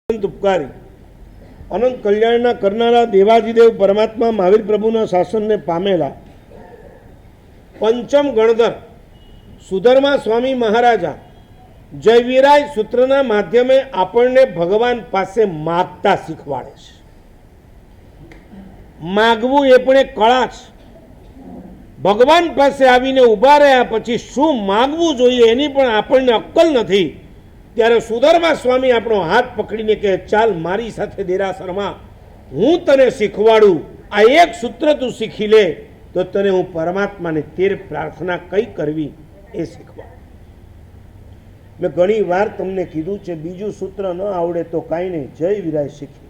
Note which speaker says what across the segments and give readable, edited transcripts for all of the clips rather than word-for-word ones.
Speaker 1: ઉપકારી અનંત કલ્યાણના કરનારા દેવાધિદેવ પરમાત્મા મહાવીર પ્રભુના શાસનને પામેલા પંચમ ગણધર સુધર્મા સ્વામી મહારાજા જયવીરાય સૂત્રના માધ્યમે આપણને ભગવાન પાસે માગતા શીખવાડે છે. માગવું એ પણ એક કળા છે. ભગવાન પાસે આવીને ઊભા રહ્યા પછી શું માગવું જોઈએ એની પણ આપણને અક્કલ નથી. ત્યારે સુધર્મા સ્વામી આપણો હાથ પકડીને કહે, ચાલ મારી સાથે દેરાસરમાં, હું તને શીખવાડું. આ એક સૂત્ર તું શીખી લે તો તને હું પરમાત્માને તેર પ્રાર્થના કઈ કરવી એ શીખવાડ. મેં ઘણી વાર તમને કીધું છે, બીજું સૂત્ર ન આવડે તો કાંઈ નહીં, જય વિરાય શીખી.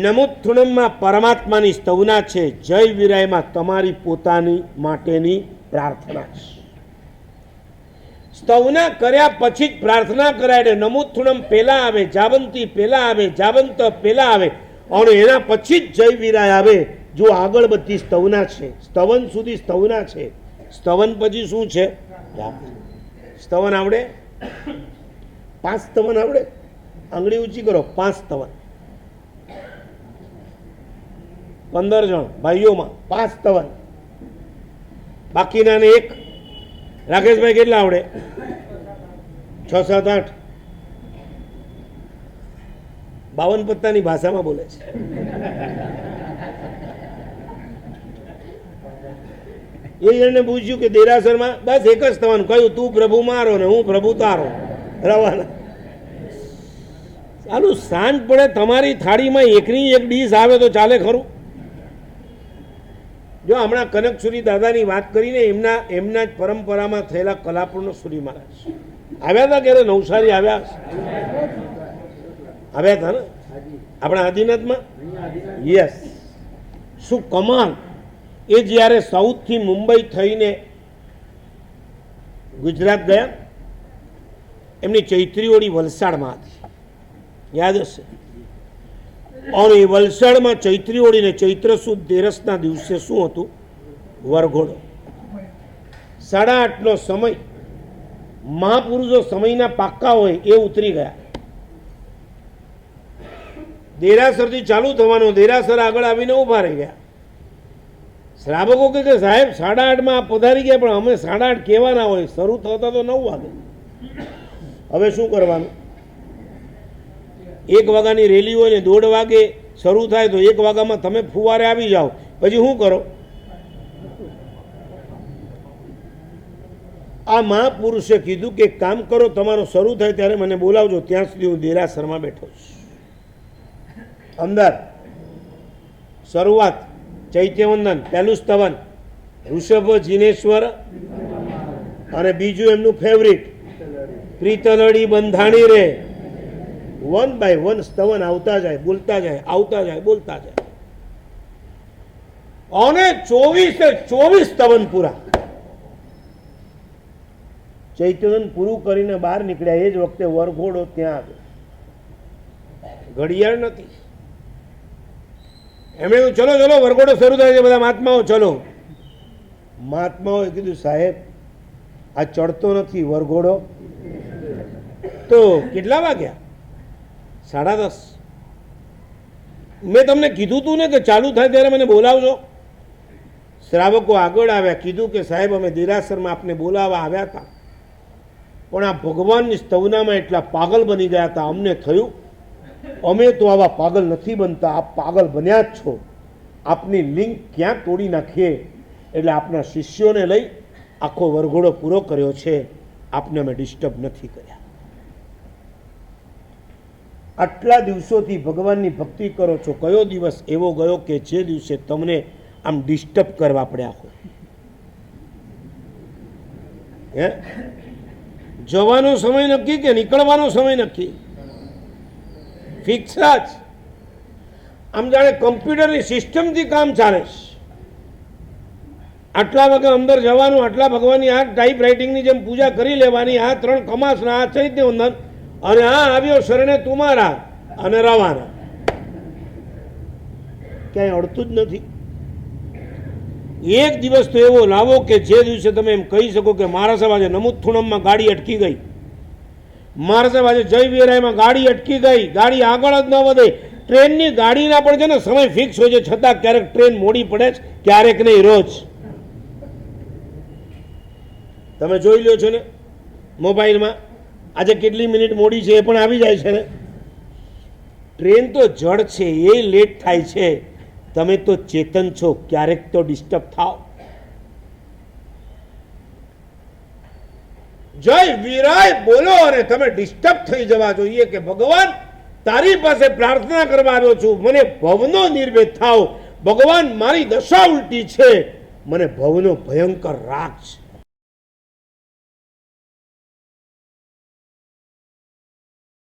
Speaker 1: નમોત્થુણમમાં પરમાત્માની સ્તવના છે, જય વિરાયમાં તમારી પોતાની માટેની પ્રાર્થના છે. સ્તવના કર્યા પછી જ પ્રાર્થના કરાય. એટલે નમોત્થુણમ પહેલા આવે, જાવંતી પહેલા આવે, જાવંત પહેલા આવે અને એના પછી જ જય વિરાય આવે. જો આગળ બધી સ્તવના છે, સ્તવન સુધી સ્તવના છે. સ્તવન પછી શું છે? સ્તવન આવડે? 5 સ્તવન આવડે? આંગળી ઊંચી કરો. 5 સ્તવન. 15 જણ ભાઈઓમાં 5 સ્તવન. બાકીના ને 1. રાકેશભાઈ કેટલા આવડે? 6, 7, 8. 52 પત્તાની ભાષામાં બોલે છે. એ જણને પૂછ્યું કે દેરાસરમાં બસ એક જ સ્તવન કહ્યું, તું પ્રભુ મારો ને હું પ્રભુ તારો. રવાના. ચાલું સાંજ પડે તમારી થાળીમાં એકની એક ડીશ આવે તો ચાલે ખરું? જો હમણાં કનકસુરી દાદાની વાત કરીને એમના જ પરંપરામાં થયેલા કલાપૂર્ણ સુરી મહારાજ આવ્યા હતા. ક્યારે નવસારી આવ્યા હતા ને આપણા આદિનાથમાં? યસ. શું કમાલ! એ જ્યારે સાઉથથી મુંબઈ થઈને ગુજરાત ગયા, એમની ચૈત્રી ઓળી વલસાડમાં હતી, યાદ હશે. અને એ વલસાડમાં ચૈત્રી ઓળીને ચૈત્ર સુદ તેરસના દિવસે શું હતું? વરઘોડો. 8:30નો સમય. મહાપુરુષો સમયના પાક્કા હોય એ ઉતરી ગયા. દેરાસરથી ચાલુ થવાનો, દેરાસર આગળ આવીને ઊભા રહી ગયા. શ્રાવકો કે સાહેબ 8:30માં પધારી ગયા, પણ અમે 8:30 કહેવાના હોય, શરૂ થતા તો 9 વાગે. હવે શું કરવાનું? 1 વાગ્યાની રેલી હોય ને 1:30 વાગે શરૂ થાય તો 1 વાગ્યામાં તમે ફુવારે આવી જાઓ, પછી શું કરો? આ મહાપુરુષે કીધું કે કામ કરો, તમારો શરૂ થાય ત્યારે મને બોલાવજો, ત્યાં સુધી હું દેરાસરમાં બેઠો છું. અંદર શરૂઆત ચૈત્યવંદન, પહેલું સ્તવન ઋષભ જીનેશ્વર, અને બીજું એમનું ફેવરિટ પ્રીતલડી બંધાણી રે. 1 by 1 સ્તવન આવતા જાય, બોલતા જાય, આવતા જાય, બોલતા જાય. અને 24 સ્તવન પૂરા. ચૈત્યવંદન પૂરું કરીને બહાર નીકળ્યા એ જ વખતે વરઘોડો ત્યાં આવ્યો. ઘડિયાળ નથી. એમણે કહ્યું, ચલો ચલો વરઘોડો શરૂ થાય છે, બધા મહાત્માઓ ચલો. મહાત્માઓએ કીધું, સાહેબ આ ચડતો નથી વરઘોડો. તો કેટલા વાગ્યા? 10:30. મેં તમને કીધું તું ને કે ચાલુ થાય ત્યારે મને બોલાવજો. શ્રાવકો આગળ આવ્યા, કીધું કે સાહેબ અમે દેરાસરમાં આપને બોલાવવા આવ્યા હતા, પણ આ ભગવાનની સ્તવનામાં એટલા પાગલ બની ગયા હતા. અમને થયું અમે તો આવા પાગલ નથી બનતા, આપ પાગલ બન્યા જ છો. આપની લિંક ક્યાં તોડી નાખીએ. એટલે આપના શિષ્યોને લઈ આખો વરઘોડો પૂરો કર્યો છે. આપને અમે ડિસ્ટર્બ નથી કર્યા. આટલા દિવસોથી ભગવાનની ભક્તિ કરો છો, કયો દિવસ એવો ગયો કે જે દિવસે તમને આમ ડિસ્ટર્બ કરવા પડ્યા હોય? હે? જવાનો સમય નક્કી કે નીકળવાનો સમય નક્કી? ફિક્સ જ. આમ જાણે કમ્પ્યુટરની સિસ્ટમથી કામ ચાલે છે. આટલા વાગે અંદર જવાનું, આટલા ભગવાનની આ ટાઈપ રાઇટિંગની જેમ પૂજા કરી લેવાની, આ 3 કમાસના, આ ચૈત્યવંદન, અને આ આવ્યો શરણે તુમારા, અને રવાના. ક્યાંય અડતું જ નથી. એક દિવસ તો એવો લાવો કે જે દિવસે તમે એમ કહી શકો કે મારા સવાજે નમોત્થુણમમાં ગાડી અટકી ગઈ, માણસે આજે જય વેરાયમાં ગાડી અટકી ગઈ, ગાડી આગળ જ ન વધે. ટ્રેનની ગાડીના પણ છે ને સમય ફિક્સ હોય છે, છતાં ક્યારેક ટ્રેન મોડી પડે છે, ક્યારેક નહીં, રોજ. તમે જોઈ લો છો ને મોબાઈલમાં આજે કેટલી મિનિટ મોડી છે એ પણ આવી જાય છે ને. ટ્રેન તો જડ છે, એ લેટ થાય છે. તમે તો ચેતન છો, ક્યારેક તો ડિસ્ટર્બ થાવ. જય વીરાય બોલો અને તમે ડિસ્ટર્બ થઈ જવા જોઈએ કે ભગવાન તારી પાસે પ્રાર્થના કરવા આવ્યો છું, મને ભવનો નિર્ભેદ થાવ. ભગવાન મારી દશા ઉલટી છે, મને ભવનો ભયંકર રાગ છે.